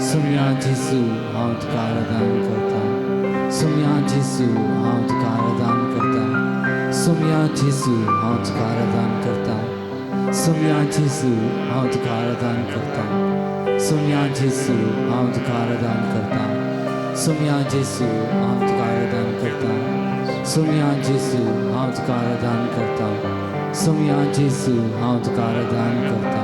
सुमिया जिसु हाँ उद्धार दान करता, सुमिया जिसु हाँ उद्धार दान करता, सुमिया जिसु हाँ उद्धार दान करता, सुमिया जिसु हाँ उद्धार दान करता, सुमिया जिसु हाँ उद्धार दान करता, सुमिया जिसु हाँ उद्धार दान करता, सुमिया जिसु हाँ उद्धार दान करता, सुमिया जिसु हाँ उद्धार दान करता,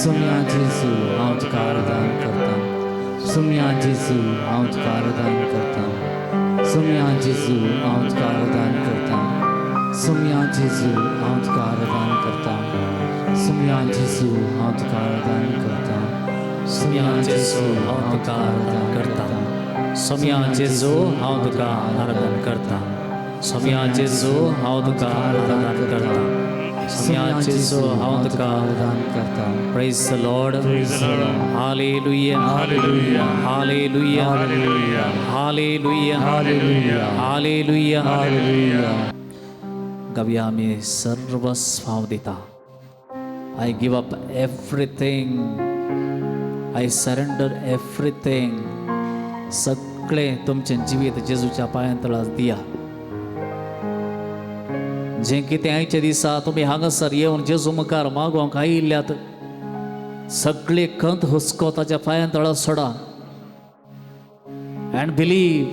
सुमिया जिसु हाँ उद्धार दान करता, सुमिया जिसु हाँ उद्धार दान करता, सुमिया जिसु हाँ उद्धार दान करता, सुमिया जिसु हाँ उद्धार दान करता, सुमिया जिसु हाँ उद्धार दान करता, सुमिया जिसु हाँ उद्धार दान करता, सुमिया जिसु हाँ उद्धार दान करता, सुमिया जिसु हाँ उद्धार दान करता, सुमिया जिसु हाँ उद्धार दान करता. Praise the Lord. Hallelujah. Hallelujah. Hallelujah. Hallelujah. Hallelujah. Hallelujah. Hallelujah. Hallelujah. गव्या में सर्वस्व देता. I give up everything. I surrender everything. सगळे तुमचे जीवित जेजूच्या पांयांतळास दिया. जे कितें आयच्या दिसा तुमी हांगासर येवन जेजू मुखार मागोवंक आयिल्ल्यात सगळे खंत हुस्को ताच्या पांयांतळास सोडा. And believe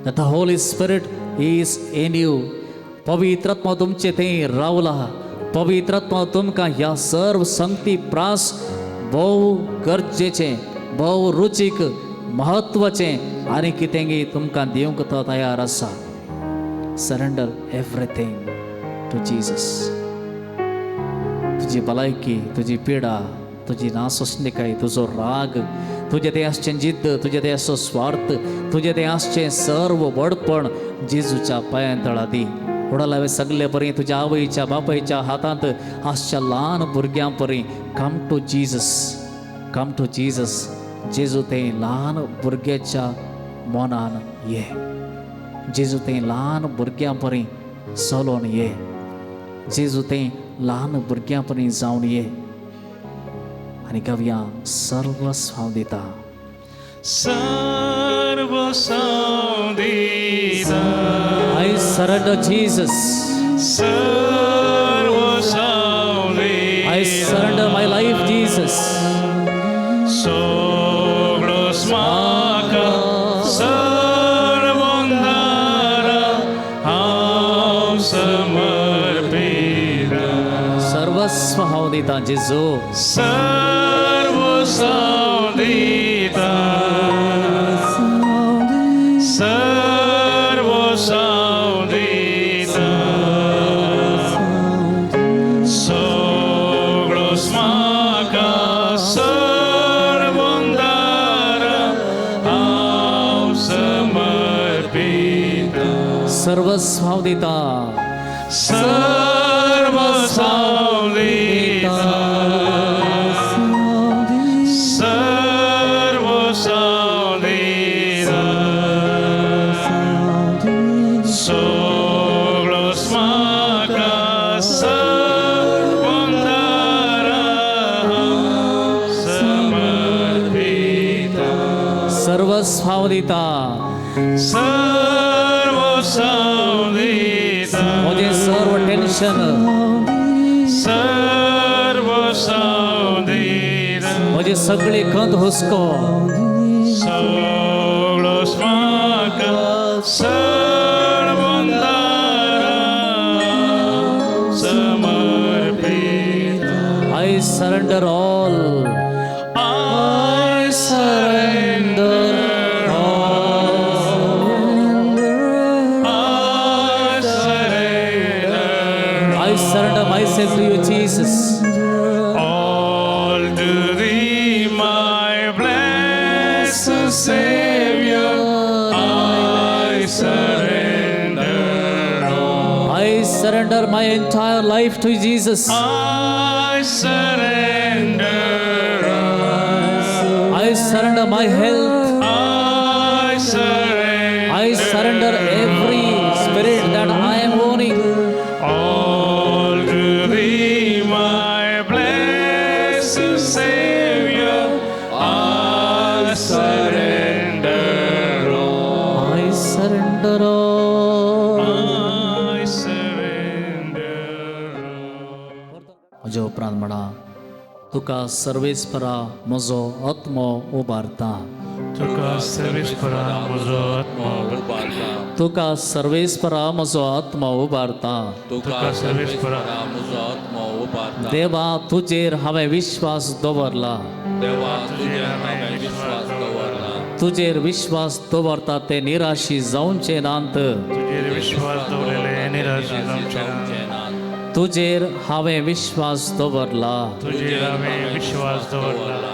that the Holy Spirit is in you. पवित्र आत्मा तुमचे थंय रावला. पवित्र आत्मा तुमकां ह्या सर्व संगती प्रास भोव गरजेचें, भोव रुचीक, महत्वाचें आनी कितेंय तुमकां दिवंक तो तयार आसा. Surrender everything to Jesus. तुझी भलायकी, तुझी पिडा, तुझी नासुसणेकाय, तुझो राग, तुझे ते आसचें जिद्द, तुझे ते आसचो स्वार्थ, तुझे ते आसचें सर्व वडपण जेजूच्या पांयांतळा दी. उडलावे सगळे परी तुझ्या आवयच्या बापायच्या हातांत आसच्या ल्हान भुरग्यां परी come to Jesus, come to Jesus. जेजू ते ल्हान भुरग्याच्या मनान ये. जेजू ते ल्हान भुरग्यां परी चलोन ये. जेजू ते ल्हान भुरग्यां परी जावन ये आनी गव्या सर्वस्व दिता. सर्वस्व दिता. I surrender Jesus. सर्वस्व दिता. I surrender my life Jesus. सगळं स्माका सर्वस्व हांव दिता जेजू. सर्वस्व दिता. सर्वस्व दिता. सगळं स्माका सर्वंदार हांव समर्पिता. सर्वस्व हांव दिता. सर्वस्व दिता. सर्वस्व दिता. सगळं स्माका सर्वंदार हांव समर्पिता. सर्वस्व हांव दिता. सर्वस्व दिता. म्हजें सर्व टेन्शन, सर्वस्व दिता. म्हजी सगळी खंत हुस्को सगळं स्माका सर्वंदार समर्पिता. I surrender all. I surrender all. I surrender myself to you Jesus. all to thee, my blessed Savior. I surrender all. I surrender my entire life to Jesus. I surrender all. I surrender my health. I surrender. I surrender every spirit that I am owning. all to thee, my blessed Savior. I उपरांत म्हणा तुका सर्वेस्परा म्हजो आत्मो उबारता तुका सर्वेस्परा म्हजो आत्मा उबारता तुका सर्वेस्परा म्हजो आत्मो उबारता तुका सर्वेस्परा म्हजो आत्मा उबारता देवा तुजेर हांवें विश्वास दवरला देवा तुजेर हांवें विश्वास दवरला तुजेर विश्वास दवरता ते निराशी जावचे नांत तुजेर विश्वास दवरलेले निराशी जावचे ना तुजेर हांवें विश्वास दवरला तुजेर हांवें विश्वास दवरला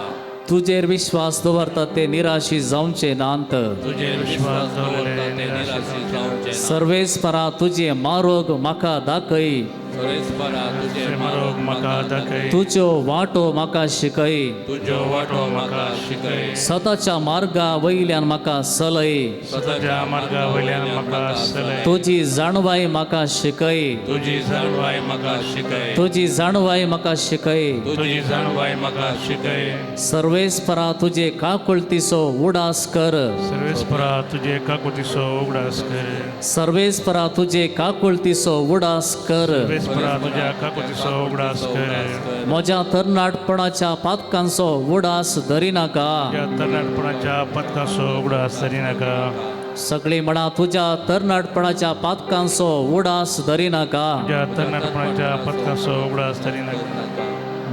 तुजेर विश्वास दवरता ते निराशी जावचे नांत तुजेर विश्वास दवरलेले निराशी जावचे सर्वेस्परा तुजे मारोग म्हाका दाखय सर्वेस्परा तुजे मारोग म्हाका दाखय तुजो वाटो म्हाका शिकय तुजो वाटो म्हाका शिकय सताच्या मार्गा वयल्यान म्हाका चलय सताच्या मार्गा वयल्यान म्हाका चलय तुजी जाणवाय म्हाका शिकय तुजी जाणवाय म्हाका शिकय तुजी जाणवाय म्हाका शिकय तुजी जाणवाय म्हाका शिकय सर्वेस्परा तुजे काकुळतीचो उडास कर सर्वेस्परा तुजे काकुतीचो उगडास कर सर्वेस्परा तुजे काकुळतीचो उडास कर सर्वेस्परा तुज्या काकुतीचो उगडास कर म्हज्या तरणाटपणाच्या पातकांचो उडास धरिनाका तुज्या तरणाटपणाच्या पदकाचो उगडास धरिनाका सगळी म्हणा तुझ्या तरणाटपणाच्या पातकांचो उडास धरिनाका तुज्या तरणाटपणाच्या पदकाचो उगडास धरिनाका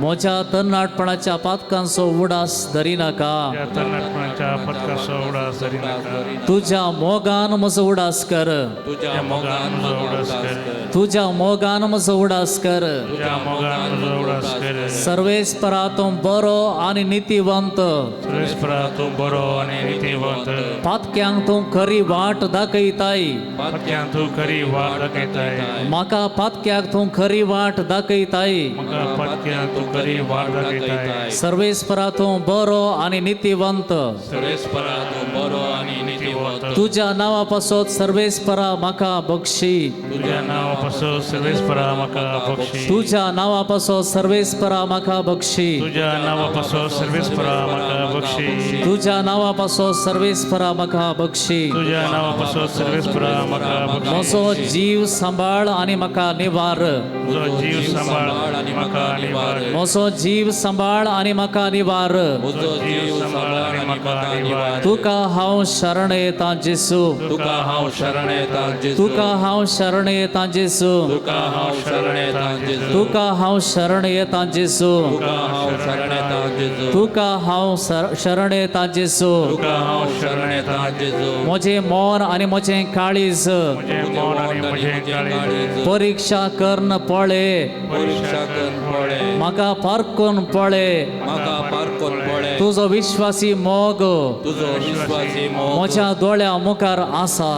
म्हज्या तरणाटपणाच्या पातकांचो उडास धरिनाका तुज्या तरणाटपणाच्या पदकाचो उगडास धरिनाका तुझ्या मोगान म्हजो उडास कर तुज्या मोगान म्हजो उगडास कर तुझ्या मोगान म्हजो उडास कर तुज्या मोगान म्हजो उगडास कर सर्वेस्परा तूं बरो आनी नितीवंत सर्वेस्परा तूं बरो आनी नितीवंत पातक्यांक तूं खरी वाट दाखयताय पातक्यांक तूं खरी वाट दाखयताय म्हाका पातक्याक तूं खरी वाट दाखयताय म्हाका पातक्यांक तूं खरी वाट दाखयताय सर्वेस्परा तूं बरो आनी नितीवंत सर्वेस्परा तूं बरो आनी नितीवंत तुझ्या नांवा पासत सर्वेस्परा म्हाका बक्षी तुज्या नांवा पासत सर्वेस्परा म्हाका बक्षी तुझ्या नांवा पासत सर्वेस्परा म्हाका बक्षी तुज्या नांवा पासत सर्वेस्परा म्हाका बक्षी तुझ्या नांवा पासत सर्वेस्परा म्हाका बक्षी तुज्या नांवा पासत सर्वेस्परा म्हाका बक्षी म्हजो जीव सांबाळ आनी म्हाका निवार म्हजो जीव सांबाळ आनी म्हाका निवार म्हजो जीव सांबाळ आनी म्हाका निवार म्हजो जीव सांबाळ आनी म्हाका निवार तुका हांव शरण येता जेसू तुका हांव शरण येता जेजू तुका हांव शरण येता जेसू तुका हांव शरण येता जेजू तुका हांव शरण येता जेसू तुका हांव शरण येता जेजू तुका हांव शरण येता जेसू तुका हांव शरण येता जेजू म्हजें मोन आनी म्हजें काळीज म्हजें मन आनी म्हजें काळीज परीक्षा करन पळे परीक्षा करून पळय म्हाका पारखून पळे म्हाका पारखून पळय तुजो विश्वासी मोग तुजो विश्वासी मोग म्हज्या दोळ्या मुखार आसा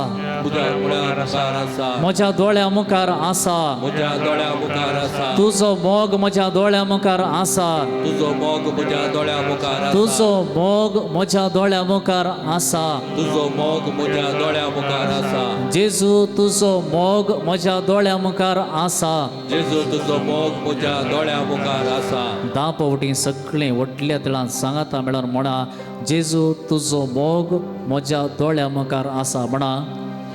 तुज्या मुखार आसा म्हज्या दोळ्या मुखार आसा म्हज्या दोळ्या मुखार आसा तुजो मोग म्हज्या दोळ्या मुखार आसा तुजो मोग म्हज्या दोळ्या मुखार आसा तुजो मोग म्हज्या दोळ्या मुखार आसा तुजो मोग म्हज्या दोळ्या मुखार आसा जेजू तुजो मोग म्हज्या दोळ्या मुखार आसा जेजू तुजो मोग म्हज्या दोळ्या मुखार आसा धा पावटी सगळें व्हडल्या तिळान सांगाता मेळोन म्हणा जेजू तुजो मोग म्हज्या दोळ्या मुखार आसा म्हणा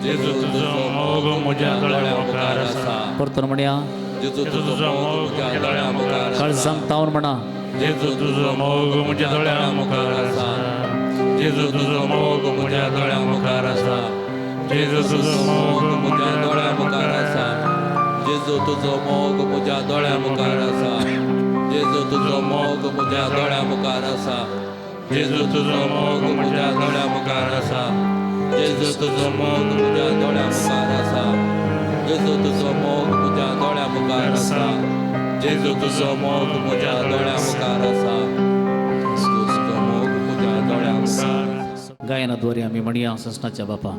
जेजू तुजो मोग म्हज्या दोळ्या मुखार आसा परतून म्हणया जेजू तुजो मोग म्हज्या दोळ्या मुखार आसा काळजांक तावन म्हणा जेजू तुजो मोग म्हज्या दोळ्या मुखार आसा जेजू तुजो मोग म्हज्या दोळ्या मुखार आसा जेजू तुजो मोग म्हज्या दोळ्या मुखार आसा जेजू तुजो मोग म्हज्या दोळ्या मुखार आसा जेजू तुजो मोग म्हज्या दोळ्या मुखार आसा जेजू तुजो मोग म्हज्या दोळ्या मुखार आसा जेजू तुजो मोग म्हज्या दोळ्या मुखार आसा जेजू तुजो मोग म्हज्या दोळ्या मुखार आसा जेजू तुजो मोग म्हज्या दोळ्या मुखार आसा तुजो मोग म्हज्या दोळ्या मुखार गायनाद्वारे आमी म्हणया ससनाच्या बापा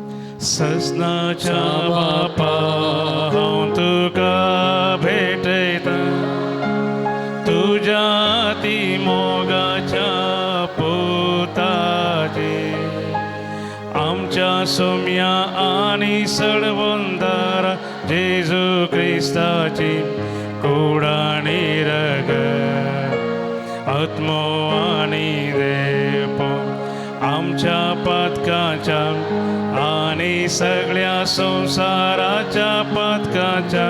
ससनाच्या बापा हांव तुका भेटयता तुज्या ती मोगाच्या पुताची आमच्या सोम्या आनी सडवंदारा जेजू क्रिस्ताची कुडाणी रग आत्मो आनी देवो आमच्या पातकाच्या आनी सगळ्या संसाराच्या पातकाच्या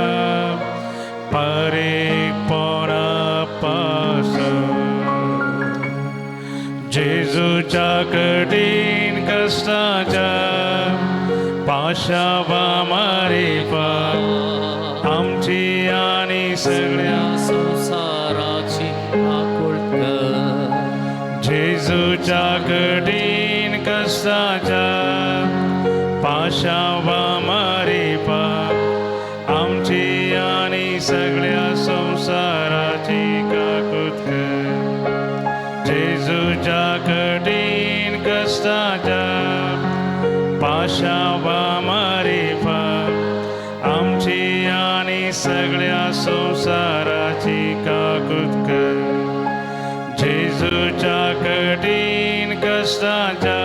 परीकपणा जेजूच्या कठीण कष्टाच्या पाशाबामारे पाप आमची आणि सगळ्या संसाराची आकुळत जेजूच्या कठीण कष्टाच्या पाशाबामारे पाप आमची आणि सगळ्या संसाराची काकुत कर जेजूच्या कठीण कष्टाच्या पाशाबामारे पाप आमची आणि सगळ्या संसाराची काकुत कर जेजूच्या कठीण कष्टाच्या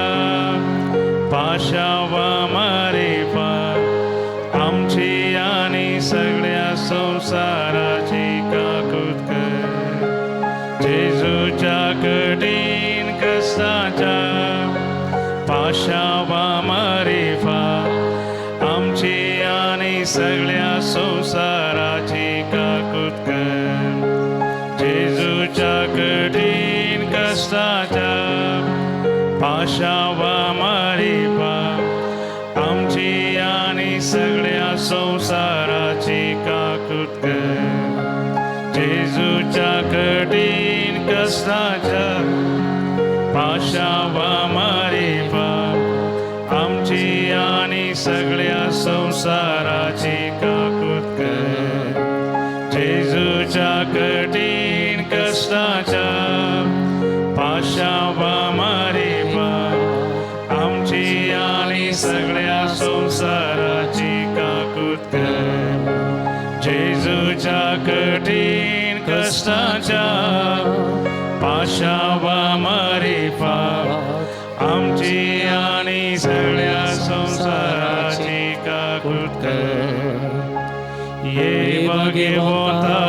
पाशाबामारे पाप आमची आणि सगळ्या संसाराची काकुत कर जेजूच्या कठीण कष्टाच्या पाशाबामारे पाप आमची आणि सगळ्या संसाराची काकुत कर जेजूच्या कठीण कष्टाच्या पाशाबामारे पाप आमची आणि सगळ्या संसाराची काकुत कर जेजूच्या कठीण कष्टाच्या पाशाबामारे पाप आमची आणि सगळ्या संसाराची काकुत कर जेजूच्या कठीण कष्टाच्या पाशाबामारे पाप आमची आणि सगळ्या संसाराची काकुत कर जेजूच्या कठीण कष्टाच्या पाशाबामारे पाप आमची आणि सगळ्या संसाराची काकुत कर ये भगवता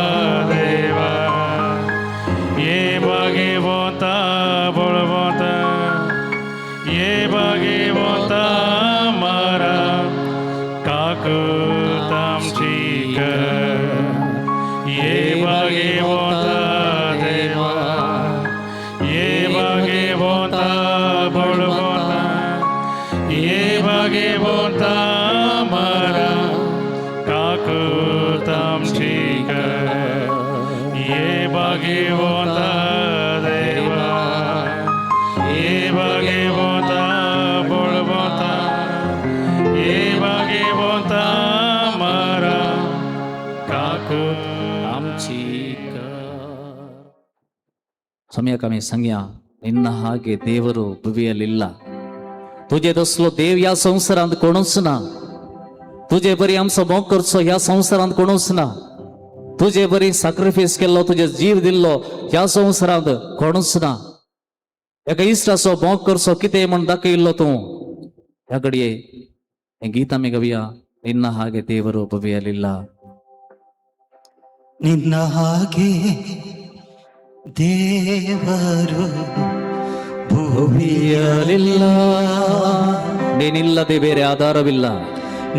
देवा ये भगवता बळवता ये भगवता मारा काकुत आमची कर ये भगवता देवा ये भगवता बळवता ये भगवता मारा काकुत आमची कर ये भगवता देवा ये भगवता बळवता ये भगवता मारा काकुत आमची ಸಮಯ ಕಮ್ಮಿ ಸಂಜ್ಞ ನಿನ್ನ ಹಾಗೆ ದೇವರು ಭುವಿಯಲ್ಲಿಲ್ಲ तुझे दसलो देव या संसारात कोणूच ना तुझे बरी आमचो मोग करचो ह्या संसारात कोणूच ना तुझे बरी सॅक्रिफायस केल्लो तुझे जीव दिल्लो ह्या संसारात कोणूच ना एका इश्टाचो मोग करचो कितें म्हण दाखयल्लो तूं ह्या घडये हे गीत आमी गवया ನಿನ್ನ ಹಾಗೆ ದೇವರು ಭುವಿಯಲ್ಲಿಲ್ಲ ನಿನ್ನ ಹಾಗೆ ದೇವರು ಭೂಮಿಯಲ್ಲಿಲ್ಲ ನೀನಿಲ್ಲದೆ ಬೇರೆ ಆಧಾರವಿಲ್ಲ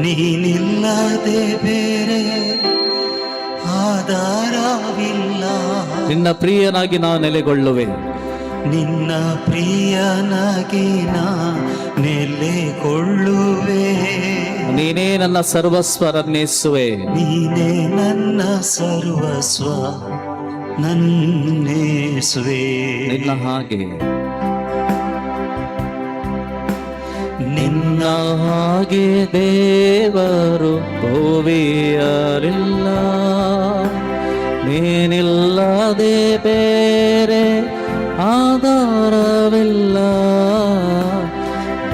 ನೀನಿಲ್ಲದೆ ಬೇರೆ ಆಧಾರವಿಲ್ಲ ನಿನ್ನ ಪ್ರಿಯನಾಗಿ ನಾ ನೆಲೆಗೊಳ್ಳುವೆ ನಿನ್ನ ಪ್ರಿಯನಾಗಿ ನಾ ನೆಲೆಗೊಳ್ಳುವೆ ನೀನೇ ನನ್ನ ಸರ್ವಸ್ವರನ್ನೇಸುವೆ ನೀನೇ ನನ್ನ ಸರ್ವಸ್ವ ನನ್ನೇಸುವೆ ನಿನ್ನ ಹಾಗೆ ನಿನ್ನ ಹಾಗೆ ದೇವರು ಭೂಮಿಯಲ್ಲಿಲ್ಲ ನೀನಿಲ್ಲದೆ ಬೇರೆ ಆಧಾರವಿಲ್ಲ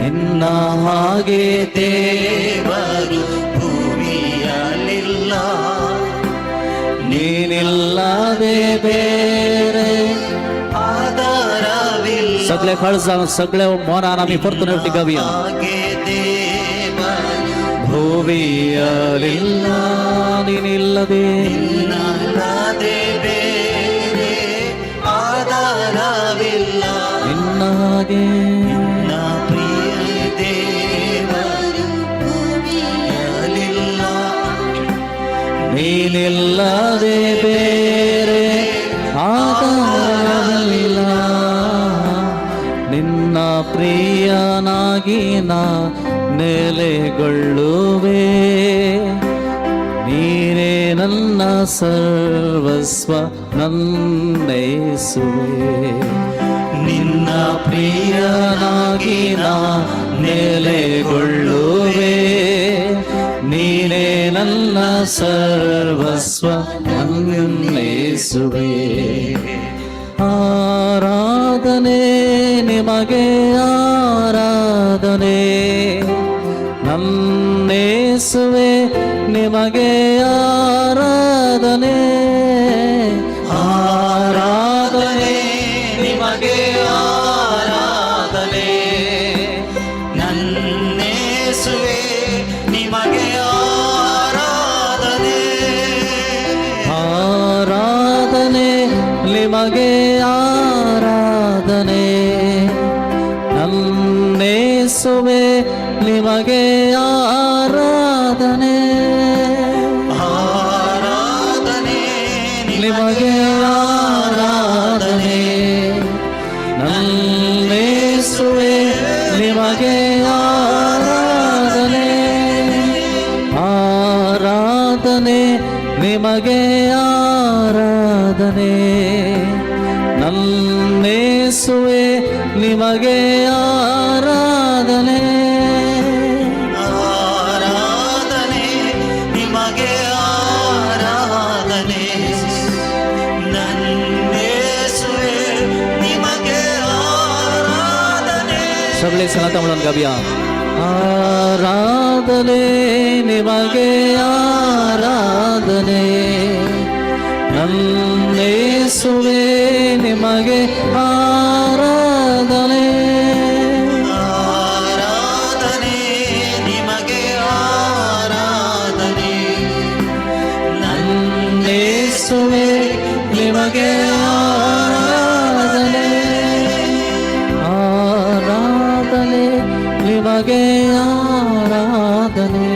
ನಿನ್ನ ಹಾಗೆ ದೇವರು ಭೂಮಿಯಲ್ಲಿಲ್ಲ ನೀನಿಲ್ಲದೆ ಬೇರೆ आधारविಲ್ಲ सगळे खळसा सगळे मोनान आम्ही परतून एकटी गावया ಹಾಗೆ ದೇವರು ಭೂಮಿಯಲ್ಲಿಲ್ಲ ನೀನಿಲ್ಲದೆ ನಿನ್ನಲ್ಲದೆ ಬೇರೆ ಆಧಾರವಿಲ್ಲ ನಿನ್ನ ಹಾಗೆ ನಿನ್ನ ಪ್ರಿಯ ದೇವರು ಭೂಮಿಯಲ್ಲಿಲ್ಲ ನೀನಿಲ್ಲದೆ ಬೇರೆ ಆಧಾರವಿಲ್ಲ ನಿನ್ನ ಪ್ರಿಯನಾಗಿ ನಾ ನೆಲೆಗೊಳ್ಳುವೆ. ನೀನೇ ನನ್ನ ಸರ್ವಸ್ವ ನನ್ನೈಸುವೆ. ನಿನ್ನ ಪ್ರಿಯನಾಗಿ ನಾ ನೆಲೆಗೊಳ್ಳುವೆ. ನೀನೇ ನನ್ನ ಸರ್ವಸ್ವ ನನ್ನೈಸುವೆ. ಆರಾಧನೆ ನಿಮಗೆ ಆರಾಧನೆ, ನನ್ನೇಸುವೆ ನಿಮಗೆ ಆರಾಧನೆ. ಆರಾಧನೆ ನಿಮಗೆ ಆರಾಧನೆ, ನನ್ನೇಸುವೆ ನಿಮಗೆ ಆರಾಧನೆ. ಆರಾಧನೆ ನಿಮಗೆ ಆರಾಧನೆ, ನನ್ನೇಸುವೆ ನಿಮಗೆ ಆರಾಧನೆ. ಆರಾಧನೆ ನಿಮಗೆ ಆರಾಧನೆ, ನನ್ನೇಸುವೆ ನಿಮಗೆ ಆರಾಧನೆ. ಆರಾಧನೆ ನಿಮಗೆ ಆರಾಧನೆ, ನನ್ನೇಸುವೆ ನಿಮಗೆ ಆರಾಧನೆ. ಆರಾಧನೆ ನಿಮಗೆ ಆರಾಧನೆ, ನನ್ನೇಸುವೆ ನಿಮಗೆ ಆರಾಧನೆ. सबले सना तमिळन गाबिया. ಆರಾಧನೆ ನಿಮಗೆ ಆರಾಧನೆ, ನನ್ನೇಸುವೆ ನಿಮಗೆ ಆರಾಧನೆ. ಆರಾಧನೆ ನಿಮಗೆ ಆರಾಧನೆ, ನನ್ನೇಸುವೆ ನಿಮಗೆ ಆರಾಧನೆ. ಆರಾಧನೆ ನಿಮಗೆ ಆರಾಧನೆ,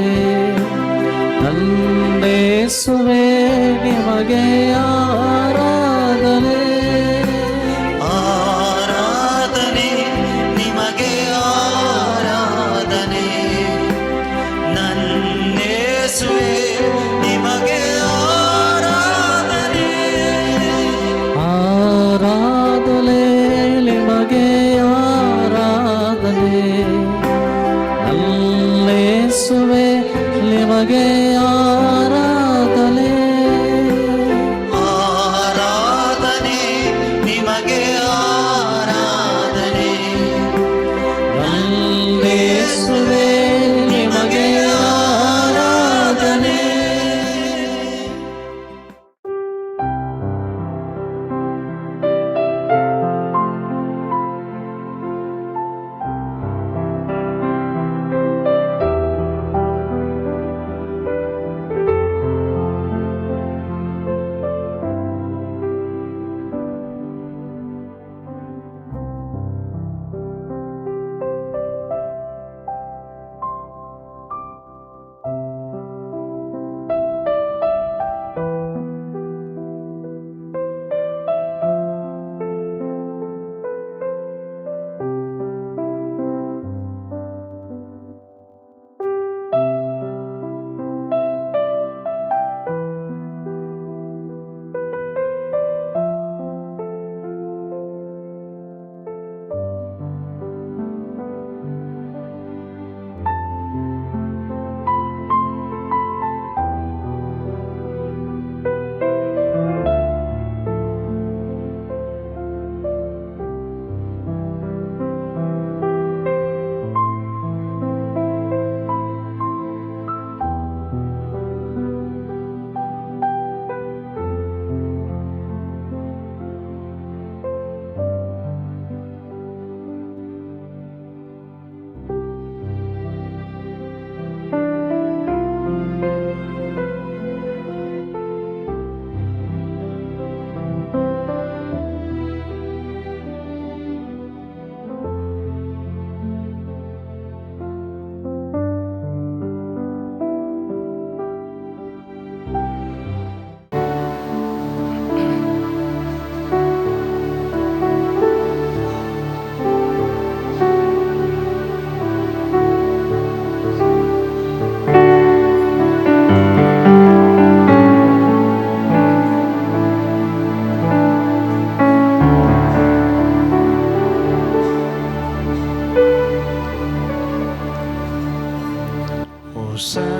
ನನ್ನೇಸುವೆ ನಿಮಗೆ ಆರಾಧನೆ. ಆರಾಧನೆ ನಿಮಗೆ ಆರಾಧನೆ, ನನ್ನೇಸುವೆ ನಿಮಗೆ ಆರಾಧನೆ. ಆರಾಧನೆ ನಿಮಗೆ ಆರಾಧನೆ, ನನ್ನೇಸುವೆ ನಿಮಗೆ ಆರಾಧನೆ. सा